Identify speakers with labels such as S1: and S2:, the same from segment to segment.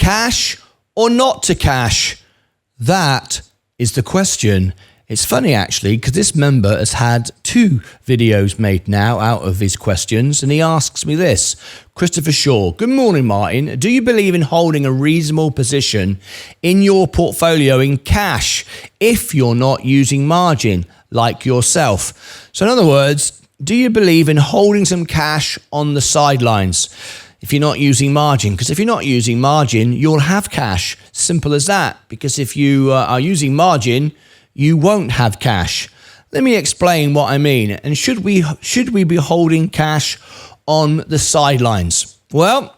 S1: cash or not to cash? That is the question. It's funny, actually, because this member has had 2 videos made now out of his questions, and he asks me this. Christopher Shaw, good morning, Martyn. Do you believe in holding a reasonable position in your portfolio in cash if you're not using margin like yourself? So in other words, do you believe in holding some cash on the sidelines if you're not using margin? Because if you're not using margin, you'll have cash. Simple as that. Because if you are using margin, you won't have cash. Let me explain what I mean. And should we be holding cash on the sidelines? Well,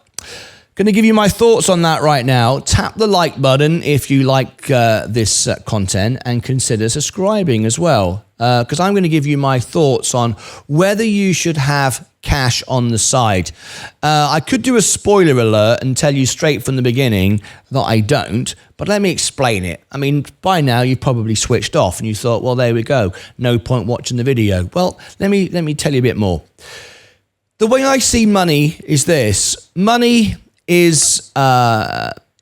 S1: going to give you my thoughts on that right now. Tap the like button if you like this content, and consider subscribing as well, because I'm going to give you my thoughts on whether you should have cash on the side. I could do a spoiler alert and tell you straight from the beginning that I don't, but let me explain it. I mean, by now you've probably switched off and you thought, well, there we go. No point watching the video. Well, let me tell you a bit more. The way I see money is this. Money is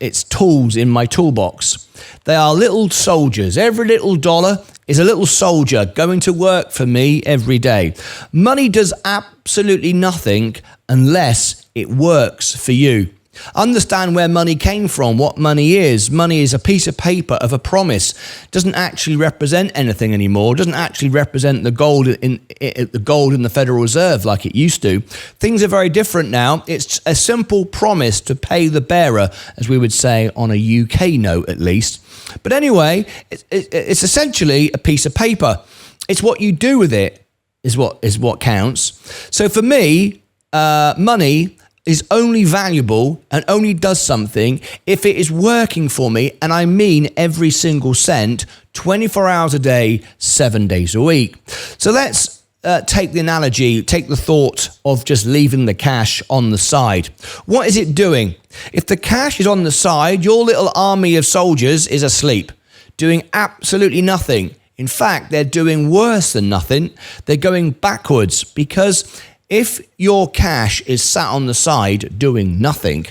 S1: it's tools in my toolbox. They are little soldiers. Every little dollar is a little soldier going to work for me every day. Money does absolutely nothing unless it works for you. Understand where money came from, what money is. Money is a piece of paper of a promise. Doesn't actually represent anything anymore. Doesn't actually represent the gold in the Federal Reserve like it used to. Things are very different now. It's a simple promise to pay the bearer, as we would say on a UK note at least. But anyway, it's essentially a piece of paper. It's what you do with it is what counts. So for me, money is only valuable and only does something if it is working for me, and I mean every single cent, 24 hours a day, 7 days a week. So let's take the analogy, take the thought of just leaving the cash on the side. What is it doing? If the cash is on the side, your little army of soldiers is asleep, doing absolutely nothing. In fact, they're doing worse than nothing. They're going backwards, because if your cash is sat on the side doing nothing,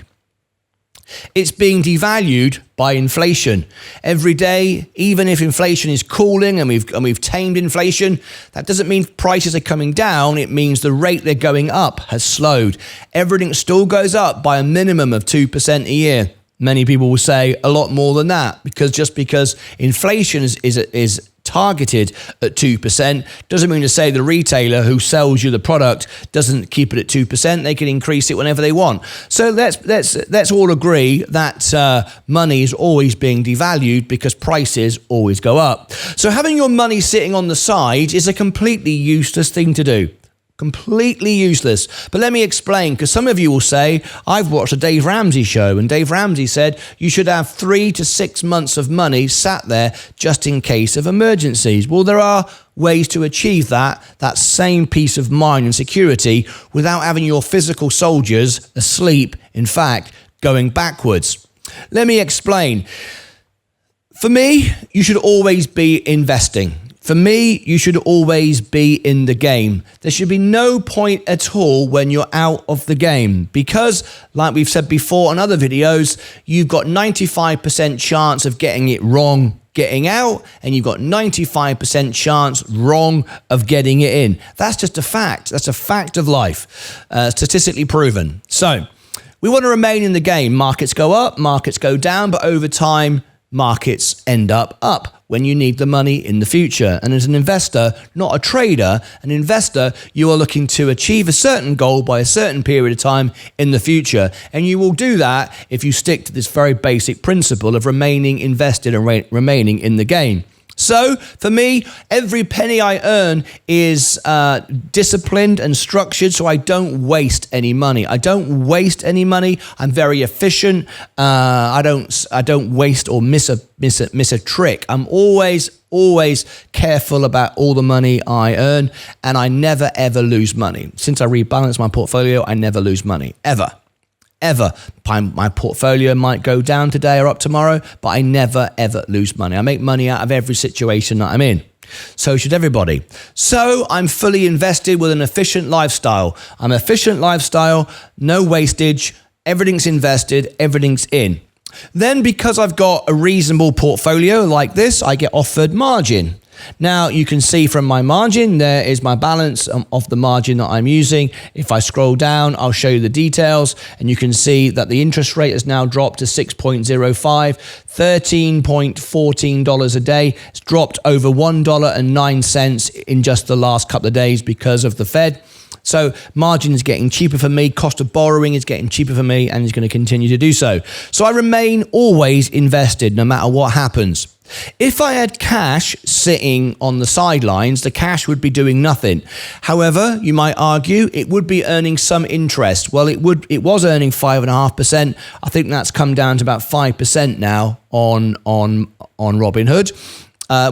S1: it's being devalued by inflation. Every day, even if inflation is cooling and we've tamed inflation, that doesn't mean prices are coming down. It means the rate they're going up has slowed. Everything still goes up by a minimum of 2% a year. Many people will say a lot more than that, because inflation is targeted at 2% doesn't mean to say the retailer who sells you the product doesn't keep it at 2%. They can increase it whenever they want. So let's all agree that money is always being devalued because prices always go up. So having your money sitting on the side is a completely useless thing to do. Completely useless. But let me explain, because some of you will say, I've watched a Dave Ramsey show, and Dave Ramsey said you should have 3 to 6 months of money sat there just in case of emergencies. Well, there are ways to achieve that same peace of mind and security without having your physical soldiers asleep, in fact, going backwards. Let me explain. For me, you should always be investing. For me, you should always be in the game. There should be no point at all when you're out of the game, because, like we've said before on other videos, you've got 95% chance of getting it wrong getting out, and you've got 95% chance wrong of getting it in. That's just a fact. That's a fact of life, statistically proven. So we want to remain in the game. Markets go up, markets go down, but over time, markets end up when you need the money in the future. And as an investor, not a trader, an investor, you are looking to achieve a certain goal by a certain period of time in the future. And you will do that if you stick to this very basic principle of remaining invested and remaining in the game. So for me, every penny I earn is disciplined and structured, so I don't waste any money. I don't waste any money. I'm very efficient. I don't waste or miss a trick. I'm always careful about all the money I earn, and I never ever lose money. Since I rebalance my portfolio, I never lose money ever. My portfolio might go down today or up tomorrow, but I never, ever lose money. I make money out of every situation that I'm in. So should everybody. So I'm fully invested with an efficient lifestyle. I'm efficient lifestyle, no wastage, everything's invested, everything's in. Then because I've got a reasonable portfolio like this, I get offered margin. Now you can see from my margin, there is my balance of the margin that I'm using. If I scroll down, I'll show you the details, and you can see that the interest rate has now dropped to 6.05, $13.14 a day. It's dropped over $1.09 in just the last couple of days because of the Fed. So margin is getting cheaper for me, cost of borrowing is getting cheaper for me, and is going to continue to do so. So I remain always invested no matter what happens. If I had cash sitting on the sidelines, the cash would be doing nothing. However, you might argue it would be earning some interest. Well, it was earning 5.5%. I think that's come down to about 5% now on Robinhood.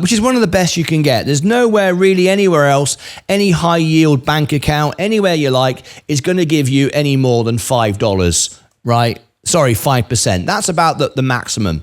S1: Which is one of the best you can get. There's nowhere really anywhere else, any high yield bank account, anywhere you like, is going to give you any more than $5, right? Sorry, 5%. That's about the maximum.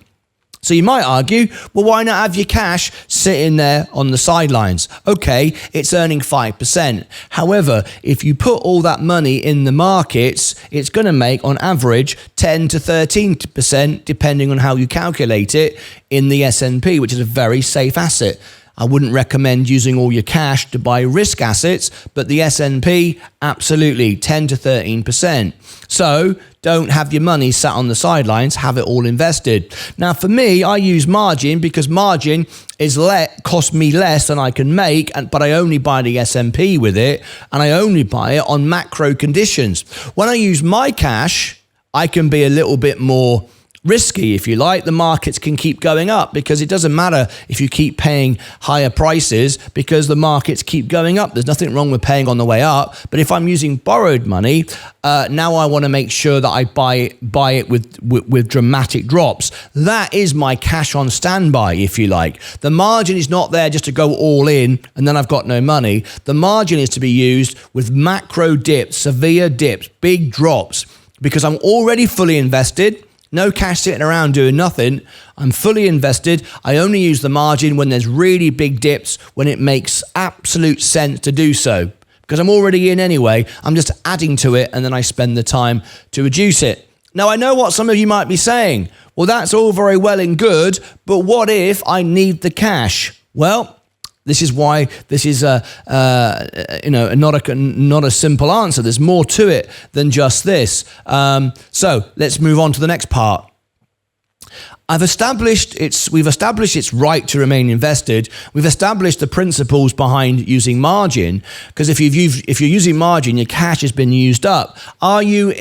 S1: So you might argue, well, why not have your cash sitting there on the sidelines? Okay, it's earning 5%. However, if you put all that money in the markets, it's going to make, on average, 10 to 13%, depending on how you calculate it, in the S&P, which is a very safe asset. I wouldn't recommend using all your cash to buy risk assets, but the S&P, absolutely, 10 to 13%. So don't have your money sat on the sidelines, have it all invested. Now, for me, I use margin because margin is cost me less than I can make, but I only buy the S&P with it, and I only buy it on macro conditions. When I use my cash, I can be a little bit more risky, if you like. The markets can keep going up because it doesn't matter if you keep paying higher prices because the markets keep going up. There's nothing wrong with paying on the way up. But if I'm using borrowed money, now I want to make sure that I buy it with dramatic drops. That is my cash on standby, if you like. The margin is not there just to go all in and then I've got no money. The margin is to be used with macro dips, severe dips, big drops, because I'm already fully invested. No cash sitting around doing nothing. I'm fully invested. I only use the margin when there's really big dips, when it makes absolute sense to do so. Because I'm already in anyway. I'm just adding to it, and then I spend the time to reduce it. Now, I know what some of you might be saying. Well, that's all very well and good, but what if I need the cash? Well, this is why this is not a simple answer. There's more to it than just this. So let's move on to the next part. We've established its right to remain invested. We've established the principles behind using margin, because if you're using margin, your cash has been used up. Are you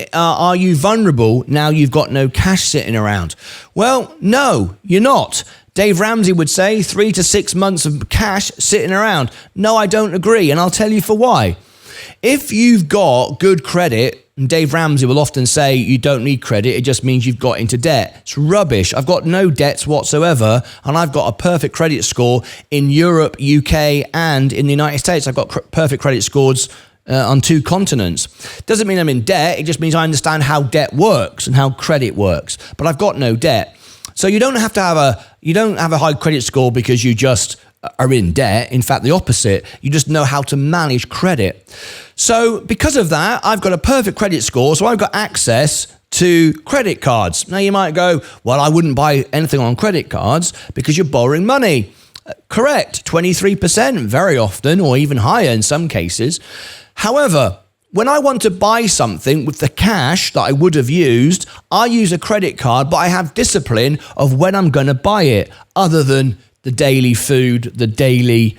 S1: vulnerable now you've got no cash sitting around? Well, no, you're not. Dave Ramsey would say 3 to 6 months of cash sitting around. No, I don't agree, and I'll tell you for why. If you've got good credit, and Dave Ramsey will often say you don't need credit, it just means you've got into debt. It's rubbish. I've got no debts whatsoever, and I've got a perfect credit score in Europe, UK, and in the United States. I've got perfect credit scores on 2 continents. Doesn't mean I'm in debt. It just means I understand how debt works and how credit works, but I've got no debt. So you don't have a high credit score because you just are in debt. In fact, the opposite. You just know how to manage credit. So because of that, I've got a perfect credit score, so I've got access to credit cards. Now you might go, well, I wouldn't buy anything on credit cards because you're borrowing money. Correct, 23% very often, or even higher in some cases. However, when I want to buy something with the cash that I would have used, I use a credit card, but I have discipline of when I'm going to buy it, other than the daily food, the daily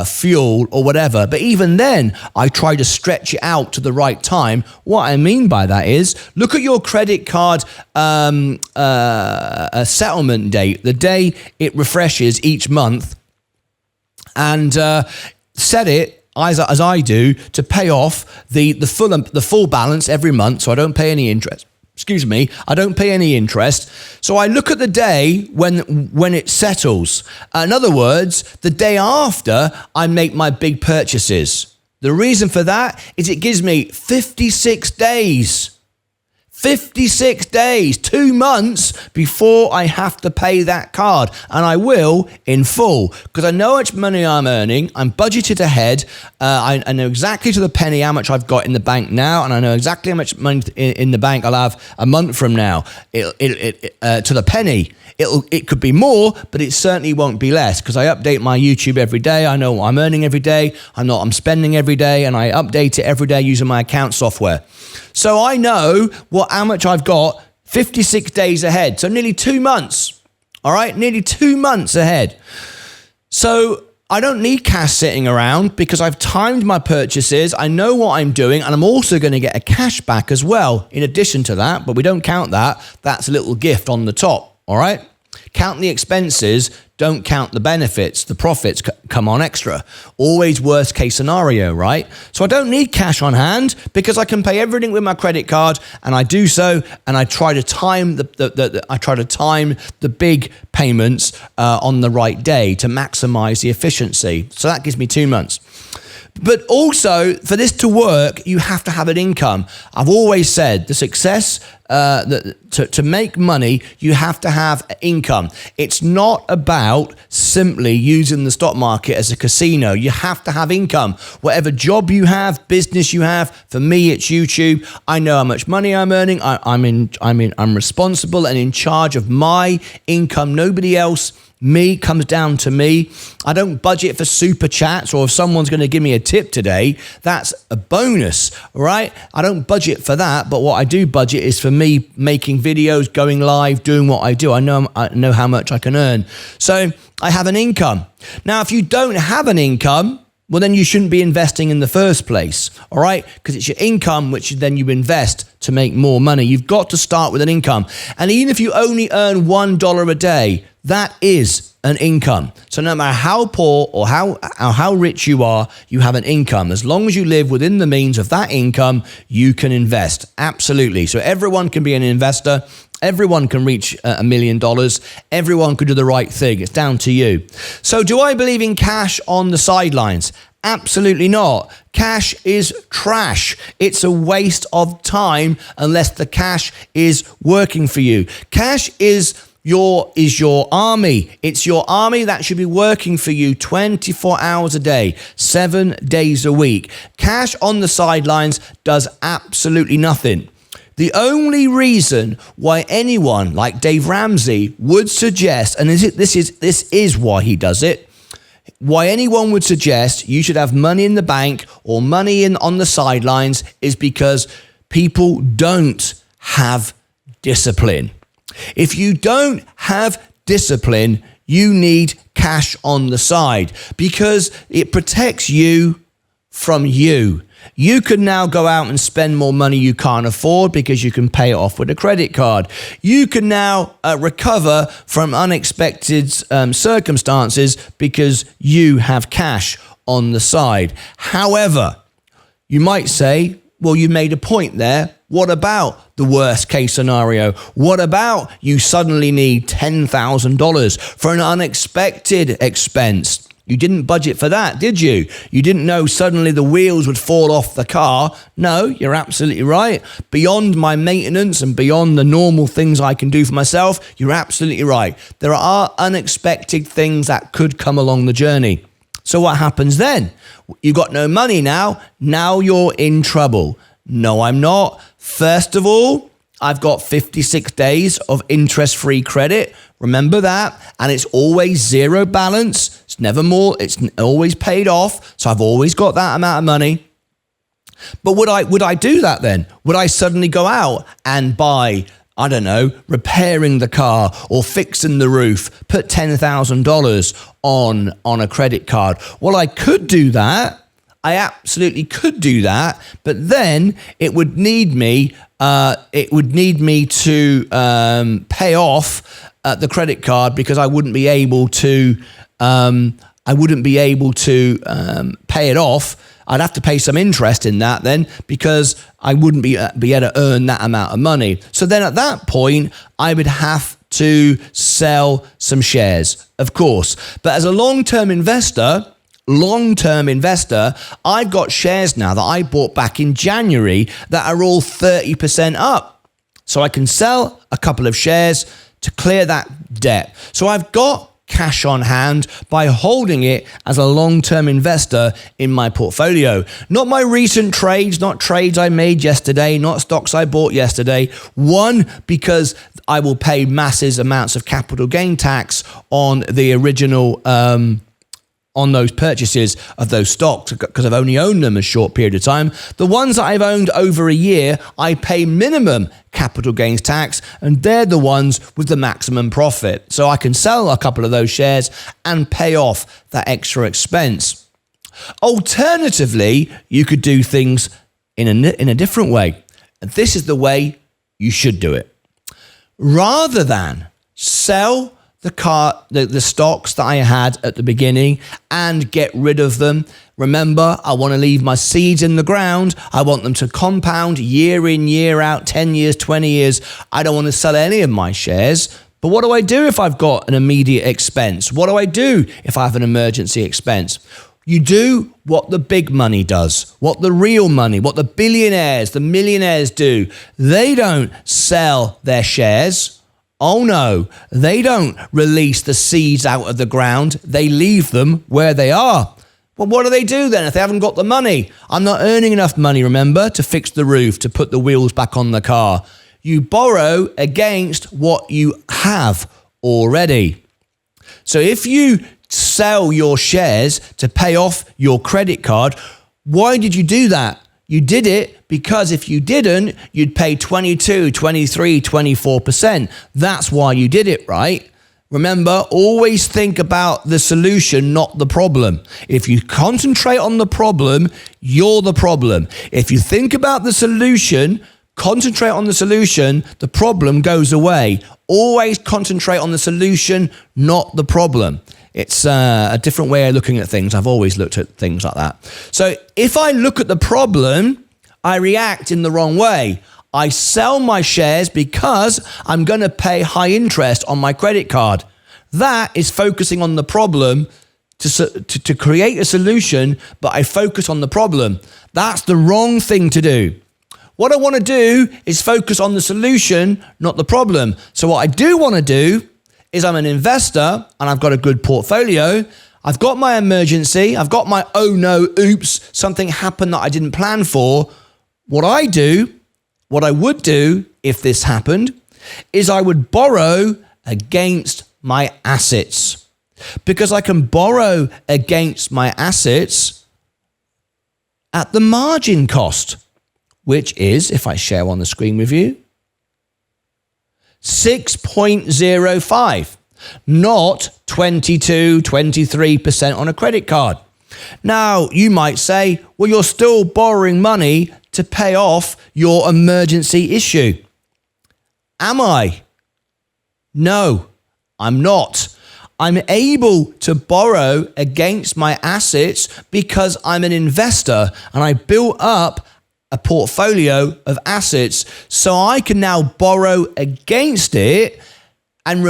S1: fuel or whatever. But even then, I try to stretch it out to the right time. What I mean by that is, look at your credit card settlement date, the day it refreshes each month, and set it, as I do, to pay off the full balance every month, so I don't pay any interest. I don't pay any interest. So I look at the day when it settles. In other words, the day after I make my big purchases. The reason for that is it gives me 56 days. 56 days, 2 months before I have to pay that card. And I will in full because I know how much money I'm earning. I'm budgeted ahead. I know exactly to the penny how much I've got in the bank now. And I know exactly how much money in the bank I'll have a month from now. To the penny. It could be more, but it certainly won't be less because I update my YouTube every day. I know what I'm earning every day. I know what I'm spending every day, and I update it every day using my account software. So I know how much I've got 56 days ahead. So nearly 2 months. All right, nearly 2 months ahead. So I don't need cash sitting around because I've timed my purchases. I know what I'm doing, and I'm also going to get a cash back as well in addition to that, but we don't count that. That's a little gift on the top. All right. Count the expenses, don't count the benefits. The profits come on extra. Always worst case scenario, right? So I don't need cash on hand because I can pay everything with my credit card, and I do so, and I try to time the big payments on the right day to maximize the efficiency. So that gives me 2 months. But also, for this to work, you have to have an income. I've always said the success, to make money, you have to have income. It's not about simply using the stock market as a casino. You have to have income. Whatever job you have, business you have, for me, it's YouTube. I know how much money I'm earning. I'm responsible and in charge of my income. Nobody else. Me comes down to me. I don't budget for super chats, or if someone's going to give me a tip today, that's a bonus, right? I don't budget for that, but what I do budget is for me making videos, going live, doing what I do. I know how much I can earn. So I have an income. Now, if you don't have an income, well, then you shouldn't be investing in the first place, all right? Because it's your income which then you invest to make more money. You've got to start with an income. And even if you only earn $1 a day, that is an income. So no matter how poor or how rich you are, you have an income. As long as you live within the means of that income, you can invest. Absolutely. So everyone can be an investor. Everyone can reach $1 million. Everyone can do the right thing. It's down to you. So do I believe in cash on the sidelines? Absolutely not. Cash is trash. It's a waste of time unless the cash is working for you. Cash is your army. It's your army that should be working for you 24 hours a day, 7 days a week. Cash on the sidelines does absolutely nothing. The only reason why anyone like Dave Ramsey would suggest, and this is why he does it, why anyone would suggest you should have money in the bank or money on the sidelines is because people don't have discipline. If you don't have discipline, you need cash on the side because it protects you from you. You can now go out and spend more money you can't afford because you can pay it off with a credit card. You can now recover from unexpected circumstances because you have cash on the side. However, you might say, well, you made a point there. What about the worst case scenario? What about you suddenly need $10,000 for an unexpected expense? You didn't budget for that, did you? You didn't know suddenly the wheels would fall off the car. No, you're absolutely right. Beyond my maintenance and beyond the normal things I can do for myself, you're absolutely right. There are unexpected things that could come along the journey. So what happens then? You got no money now. Now you're in trouble. No, I'm not. First of all, I've got 56 days of interest-free credit. Remember that. And it's always zero balance. It's never more. It's always paid off. So I've always got that amount of money. But would I do that then? Would I suddenly go out and buy, I don't know, repairing the car or fixing the roof, put $10,000 on a credit card? Well, I could do that. I absolutely could do that. But then it would need me to pay off the credit card because I wouldn't be able to pay it off. I'd have to pay some interest in that then because I wouldn't be able to earn that amount of money. So then at that point, I would have to sell some shares, of course. But as a long-term investor, I've got shares now that I bought back in January that are all 30% up. So I can sell a couple of shares to clear that debt. So I've got cash on hand by holding it as a long-term investor in my portfolio. Not my recent trades, not trades I made yesterday, not stocks I bought yesterday. One, because I will pay massive amounts of capital gain tax on the original on those purchases of those stocks because I've only owned them a short period of time. The ones that I've owned over a year, I pay minimum capital gains tax, and they're the ones with the maximum profit. So I can sell a couple of those shares and pay off that extra expense. Alternatively, you could do things in a different way. This is the way you should do it. Rather than sell the stocks that I had at the beginning and get rid of them. Remember, I want to leave my seeds in the ground. I want them to compound year in, year out, 10 years, 20 years. I don't want to sell any of my shares. But what do I do if I've got an immediate expense? What do I do if I have an emergency expense? You do what the big money does, what the real money, what the billionaires, the millionaires do. They don't sell their shares. Oh no, they don't release the seeds out of the ground. They leave them where they are. Well, what do they do then if they haven't got the money? I'm not earning enough money, remember, to fix the roof, to put the wheels back on the car. You borrow against what you have already. So if you sell your shares to pay off your credit card, why did you do that? You did it because if you didn't, you'd pay 22, 23, 24%. That's why you did it, right? Remember, always think about the solution, not the problem. If you concentrate on the problem, you're the problem. If you think about the solution, concentrate on the solution, the problem goes away. Always concentrate on the solution, not the problem. It's a different way of looking at things. I've always looked at things like that. So if I look at the problem, I react in the wrong way. I sell my shares because I'm going to pay high interest on my credit card. That is focusing on the problem to create a solution, but I focus on the problem. That's the wrong thing to do. What I want to do is focus on the solution, not the problem. So what I do want to do is I'm an investor and I've got a good portfolio. I've got my emergency. I've got my, oh no, oops, something happened that I didn't plan for. What I would do if this happened is I would borrow against my assets. Because I can borrow against my assets at the margin cost, which is, if I share on the screen with you, 6.05, not 22, 23% on a credit card. Now, you might say, well, you're still borrowing money to pay off your emergency issue. Am I? No, I'm not. I'm able to borrow against my assets because I'm an investor and I built up a portfolio of assets, so I can now borrow against it and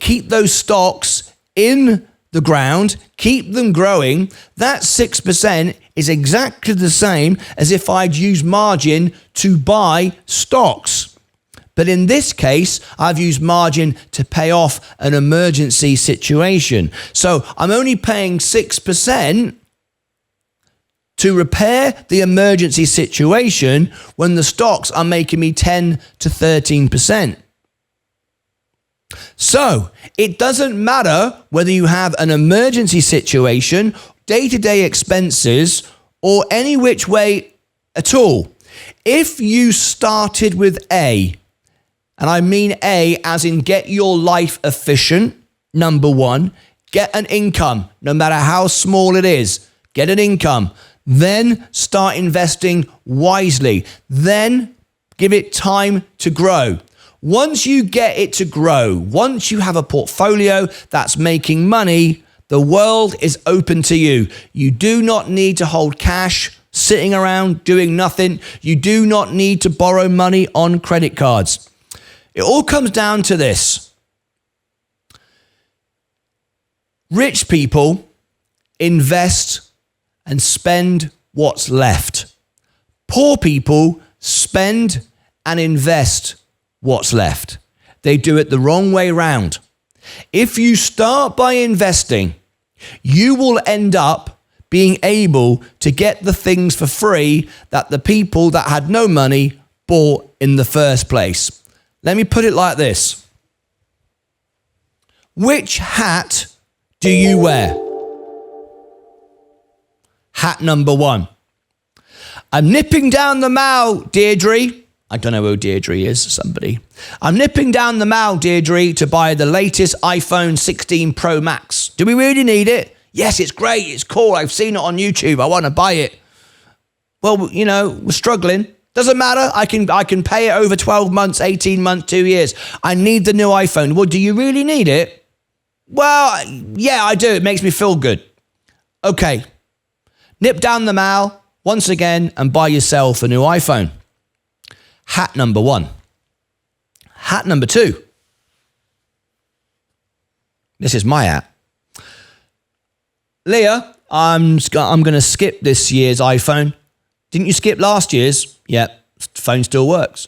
S1: keep those stocks in the ground, keep them growing. That 6% is exactly the same as if I'd use margin to buy stocks. But in this case, I've used margin to pay off an emergency situation. So I'm only paying 6% to repair the emergency situation when the stocks are making me 10 to 13%. So it doesn't matter whether you have an emergency situation, day-to-day expenses, or any which way at all. If you started with A, and I mean A as in get your life efficient, number one, get an income, no matter how small it is, get an income. Then start investing wisely. Then give it time to grow. Once you get it to grow, once you have a portfolio that's making money, the world is open to you. You do not need to hold cash sitting around doing nothing. You do not need to borrow money on credit cards. It all comes down to this. Rich people invest and spend what's left. Poor people spend and invest what's left. They do it the wrong way round. If you start by investing, you will end up being able to get the things for free that the people that had no money bought in the first place. Let me put it like this. Which hat do you wear? Hat number 1. I'm nipping down the mall, Deirdre. I don't know who Deirdre is, somebody. I'm nipping down the mall, Deirdre, to buy the latest iPhone 16 Pro Max. Do we really need it? Yes, it's great. It's cool. I've seen it on YouTube. I want to buy it. Well, you know, we're struggling. Doesn't matter. I can pay it over 12 months, 18 months, 2 years. I need the new iPhone. Well, do you really need it? Well, yeah, I do. It makes me feel good. Okay. Nip down the mall once again and buy yourself a new iPhone. Hat number 1. Hat number 2. This is my hat. Leah, I'm going to skip this year's iPhone. Didn't you skip last year's? Yeah, phone still works.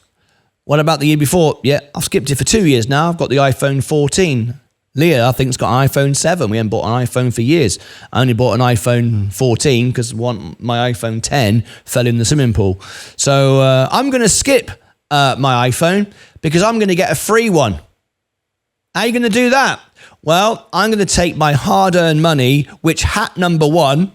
S1: What about the year before? Yeah, I've skipped it for 2 years now. I've got the iPhone 14. Leah, I think, has got an iPhone 7. We haven't bought an iPhone for years. I only bought an iPhone 14 because my iPhone 10 fell in the swimming pool. So I'm going to skip my iPhone because I'm going to get a free one. How are you going to do that? Well, I'm going to take my hard-earned money, which hat number 1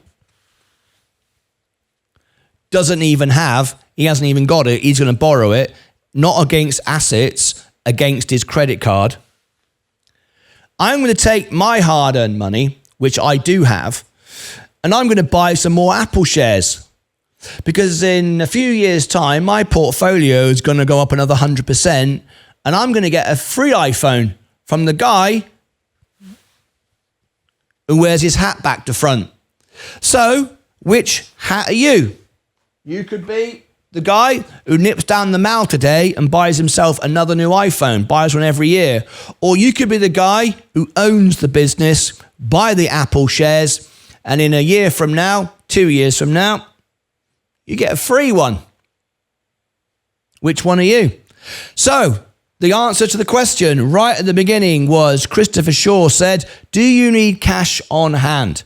S1: doesn't even have. He hasn't even got it. He's going to borrow it, not against assets, against his credit card. I'm going to take my hard-earned money, which I do have, and I'm going to buy some more Apple shares. Because in a few years' time, my portfolio is going to go up another 100%, and I'm going to get a free iPhone from the guy who wears his hat back to front. So, which hat are you? You could be the guy who nips down the mall today and buys himself another new iPhone, buys one every year. Or you could be the guy who owns the business, buy the Apple shares, and in a year from now, 2 years from now, you get a free one. Which one are you? So, the answer to the question right at the beginning was Christopher Shaw said, do you need cash on hand?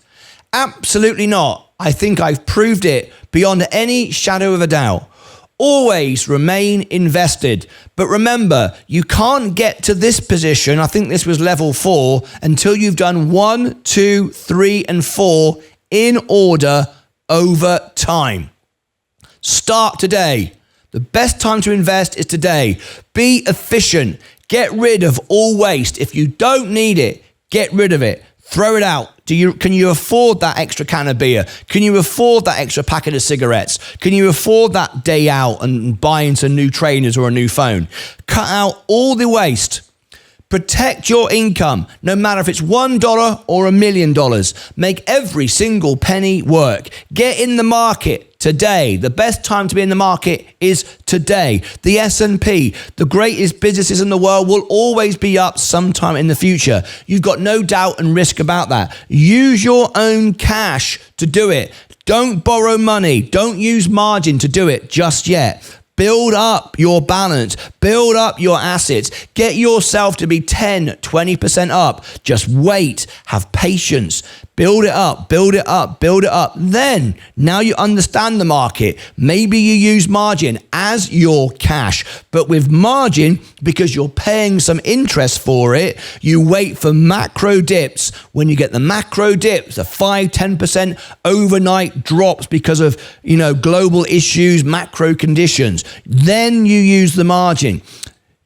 S1: Absolutely not. I think I've proved it beyond any shadow of a doubt. Always remain invested. But remember, you can't get to this position, I think this was level 4, until you've done 1, 2, 3, and 4 in order over time. Start today. The best time to invest is today. Be efficient. Get rid of all waste. If you don't need it, get rid of it. Throw it out. Can you afford that extra can of beer? Can you afford that extra packet of cigarettes? Can you afford that day out and buying some new trainers or a new phone? Cut out all the waste. Protect your income, no matter if it's $1 or $1 million. Make every single penny work. Get in the market today. The best time to be in the market is today. The S&P, the greatest businesses in the world, will always be up sometime in the future. You've got no doubt and risk about that. Use your own cash to do it. Don't borrow money. Don't use margin to do it just yet. Build up your balance, build up your assets, get yourself to be 10, 20% up. Just wait, have patience, build it up, build it up, build it up. Then, now you understand the market. Maybe you use margin as your cash, but with margin, because you're paying some interest for it, you wait for macro dips. When you get the macro dips, the 5, 10% overnight drops because of, global issues, macro conditions. Then you use the margin.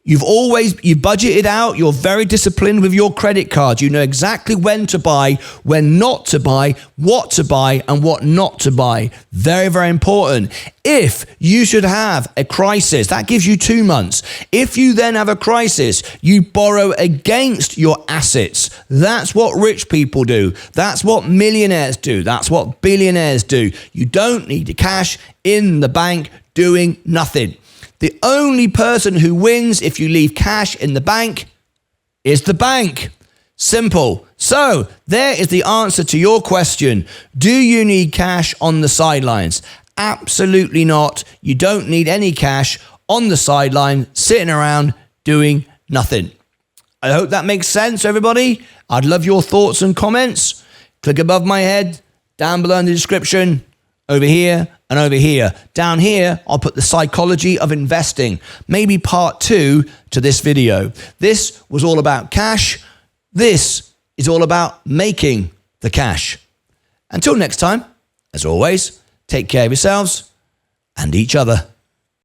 S1: You budget it out. You're very disciplined with your credit cards. You know exactly when to buy, when not to buy, what to buy, and what not to buy. Very, very important. If you should have a crisis, that gives you 2 months. If you then have a crisis, you borrow against your assets. That's what rich people do. That's what millionaires do. That's what billionaires do. You don't need the cash in the bank doing nothing. The only person who wins if you leave cash in the bank is the bank. Simple. So there is the answer to your question. Do you need cash on the sidelines? Absolutely not. You don't need any cash on the sideline sitting around doing nothing. I hope that makes sense, everybody. I'd love your thoughts and comments. Click above my head, down below in the description, over here and over here. Down here, I'll put the psychology of investing, maybe part 2 to this video. This was all about cash. This is all about making the cash. Until next time, as always, take care of yourselves and each other.